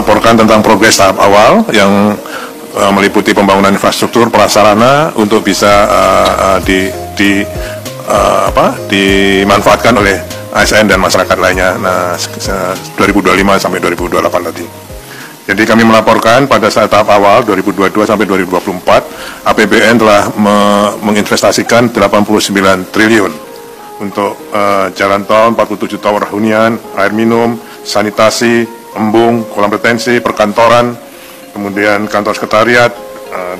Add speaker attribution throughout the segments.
Speaker 1: melaporkan tentang progres tahap awal yang meliputi pembangunan infrastruktur prasarana untuk bisa dimanfaatkan oleh ASN dan masyarakat lainnya 2025 sampai 2028 tadi. Jadi kami melaporkan pada saat tahap awal 2022 sampai 2024 APBN telah menginvestasikan 89 triliun untuk jalan tol, 47 tower hunian, air minum, sanitasi, embung, kolam retensi, perkantoran, kemudian kantor sekretariat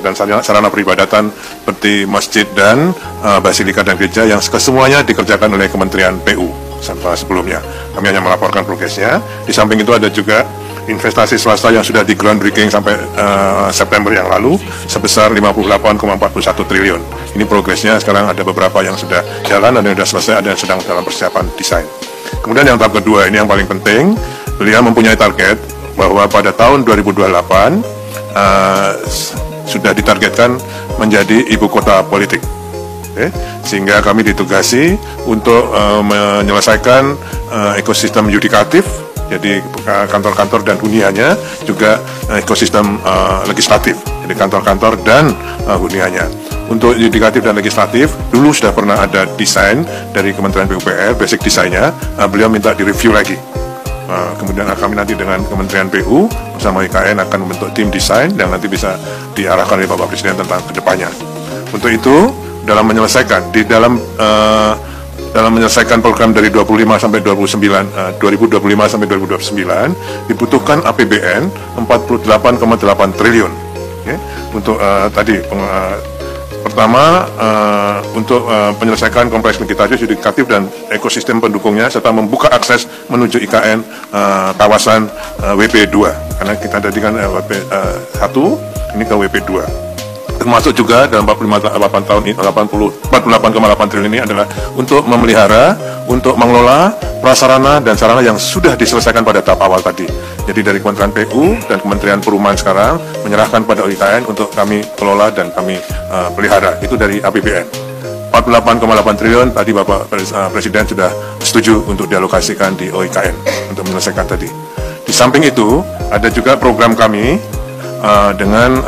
Speaker 1: dan sarana peribadatan seperti masjid dan basilika dan gereja yang kesemuanya dikerjakan oleh Kementerian PU sebelumnya. Kami hanya melaporkan progresnya. Di samping itu ada juga investasi swasta yang sudah di groundbreaking sampai September yang lalu sebesar 58,41 triliun. Ini progresnya sekarang ada beberapa yang sudah jalan, ada yang sudah selesai, ada yang sedang dalam persiapan desain. Kemudian yang tahap kedua ini yang paling penting, beliau mempunyai target bahwa pada tahun 2028 sudah ditargetkan menjadi ibu kota politik. Sehingga kami ditugasi untuk menyelesaikan ekosistem yudikatif, jadi kantor-kantor dan huniannya, juga ekosistem legislatif, jadi kantor-kantor dan huniannya. Untuk yudikatif dan legislatif, dulu sudah pernah ada desain dari Kementerian PUPR, basic desainnya, beliau minta direview lagi. Kemudian kami nanti dengan Kementerian PU bersama IKN akan membentuk tim desain yang nanti bisa diarahkan oleh Bapak Presiden tentang kedepannya. Untuk itu, dalam menyelesaikan program dari 2025 sampai 2029 dibutuhkan APBN 48,8 triliun. Untuk pertama untuk menyelesaikan kompleks legislatif, yudikatif dan ekosistem pendukungnya serta membuka akses menuju IKN kawasan WP2 karena kita tadi kan WP1 ini ke WP2. Termasuk juga dalam 48 tahun ini 48,8 triliun ini adalah untuk memelihara, untuk mengelola prasarana dan sarana yang sudah diselesaikan pada tahap awal tadi. Jadi dari Kementerian PU dan Kementerian Perumahan sekarang menyerahkan pada OIKN untuk kami kelola dan kami pelihara. Itu dari APBN. 48,8 triliun tadi Bapak Presiden sudah setuju untuk dialokasikan di OIKN untuk menyelesaikan tadi. Di samping itu ada juga program kami dengan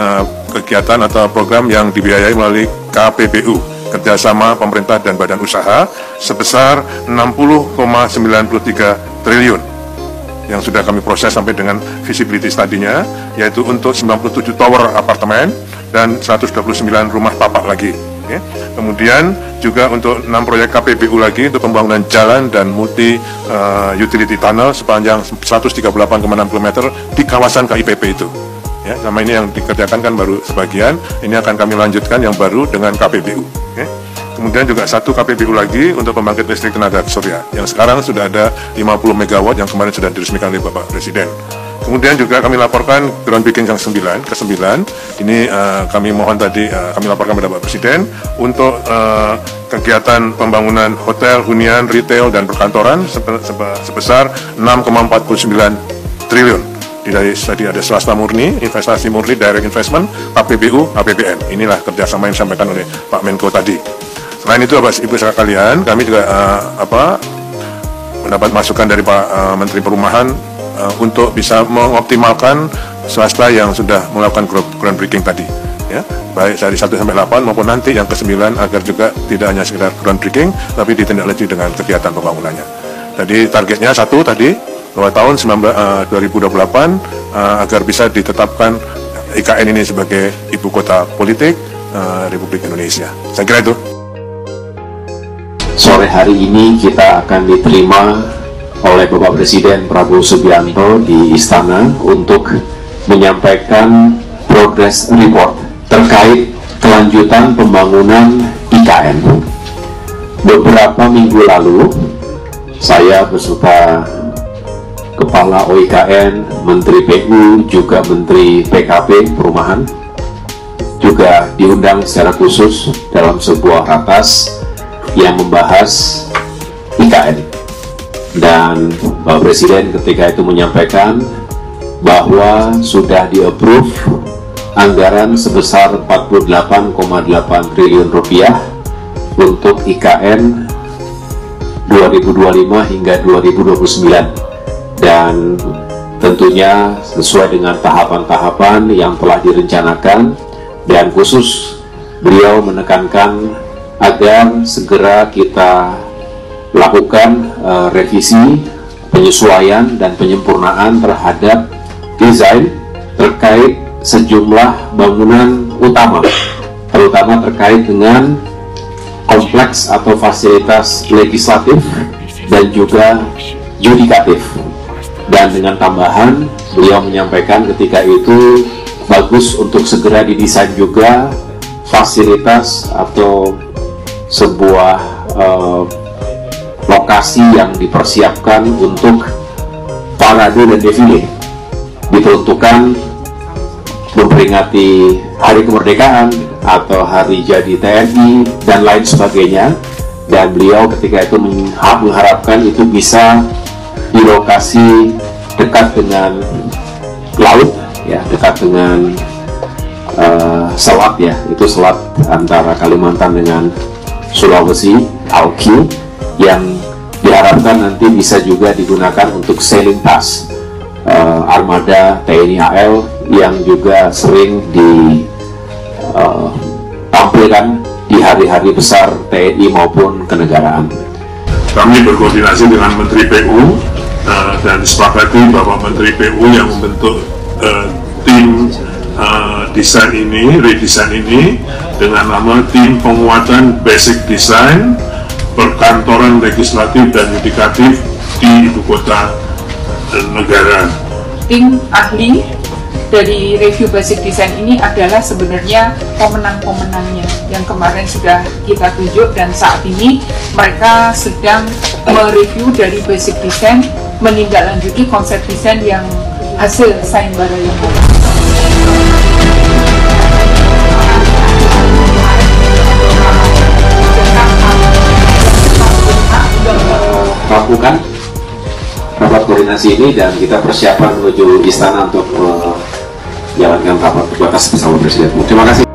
Speaker 1: kegiatan atau program yang dibiayai melalui KPBU, kerjasama pemerintah dan badan usaha sebesar 60,93 triliun yang sudah kami proses sampai dengan feasibility study-nya, yaitu untuk 97 tower apartemen dan 129 rumah tapak lagi. Kemudian juga untuk 6 proyek KPBU lagi untuk pembangunan jalan dan multi utility tunnel sepanjang 138,6 km di kawasan KIPP itu. Ya, sama ini yang dikerjakan kan baru sebagian, ini akan kami lanjutkan yang baru dengan KPBU. Kemudian juga satu KPBU lagi untuk pembangkit listrik tenaga surya, yang sekarang sudah ada 50 MW yang kemarin sudah diresmikan oleh Bapak Presiden. Kemudian juga kami laporkan groundbreaking yang ke-9, ini kami mohon tadi, kami laporkan kepada Bapak Presiden untuk kegiatan pembangunan hotel, hunian, retail, dan perkantoran sebesar 6,49 triliun. Tadi ada swasta murni, investasi murni, direct investment, KPBU, APBN. Inilah kerjasama yang disampaikan oleh Pak Menko tadi. Selain itu, Bapak Ibu sekalian, kami juga mendapat masukan dari Pak Menteri Perumahan untuk bisa mengoptimalkan swasta yang sudah melakukan groundbreaking tadi. Ya, baik dari 1 sampai 8 maupun nanti yang ke-9 agar juga tidak hanya sekedar groundbreaking, tapi ditindaklanjuti dengan kegiatan pembangunannya. Jadi targetnya satu tadi, bahwa tahun 2028 agar bisa ditetapkan IKN ini sebagai ibu kota politik Republik Indonesia. Saya kira itu.
Speaker 2: Sore hari ini kita akan diterima oleh Bapak Presiden Prabowo Subianto di Istana untuk menyampaikan progress report terkait kelanjutan pembangunan IKN. Beberapa minggu lalu, saya beserta Kepala OIKN, Menteri PU, juga Menteri PKP Perumahan juga diundang secara khusus dalam sebuah ratas yang membahas IKN. Dan Bapak Presiden ketika itu menyampaikan bahwa sudah di-approve anggaran sebesar 48,8 triliun rupiah untuk IKN 2025 hingga 2029. Dan tentunya sesuai dengan tahapan-tahapan yang telah direncanakan, dan khusus beliau menekankan agar segera kita lakukan revisi, penyesuaian, dan penyempurnaan terhadap desain terkait sejumlah bangunan utama, terutama terkait dengan kompleks atau fasilitas legislatif dan juga yudikatif. Dan dengan tambahan, beliau menyampaikan ketika itu bagus untuk segera didesain juga fasilitas atau sebuah lokasi yang dipersiapkan untuk parade dan defile, diperuntukkan memperingati hari kemerdekaan atau hari jadi TNI dan lain sebagainya. Dan beliau ketika itu mengharapkan itu bisa di lokasi dekat dengan laut, ya, dekat dengan selat, ya, itu selat antara Kalimantan dengan Sulawesi, Alki, yang diharapkan nanti bisa juga digunakan untuk sailing task armada TNI AL yang juga sering ditampilkan di hari-hari besar TNI maupun kenegaraan.
Speaker 1: Kami berkoordinasi dengan Menteri PU dan disepakati bahwa Menteri PU yang membentuk tim desain ini, redesign ini, dengan nama tim penguatan basic design perkantoran legislatif dan yudikatif di ibu kota negara.
Speaker 3: Tim ahli dari review basic design ini adalah sebenarnya pemenang-pemenangnya yang kemarin sudah kita tunjuk, dan saat ini mereka sedang mereview dari basic design, menindaklanjuti konsep desain yang hasil sayembara yang
Speaker 2: melakukan rapat koordinasi ini, dan kita persiapan menuju istana untuk menjalankan rapat terbatas bersama Presiden. Terima kasih.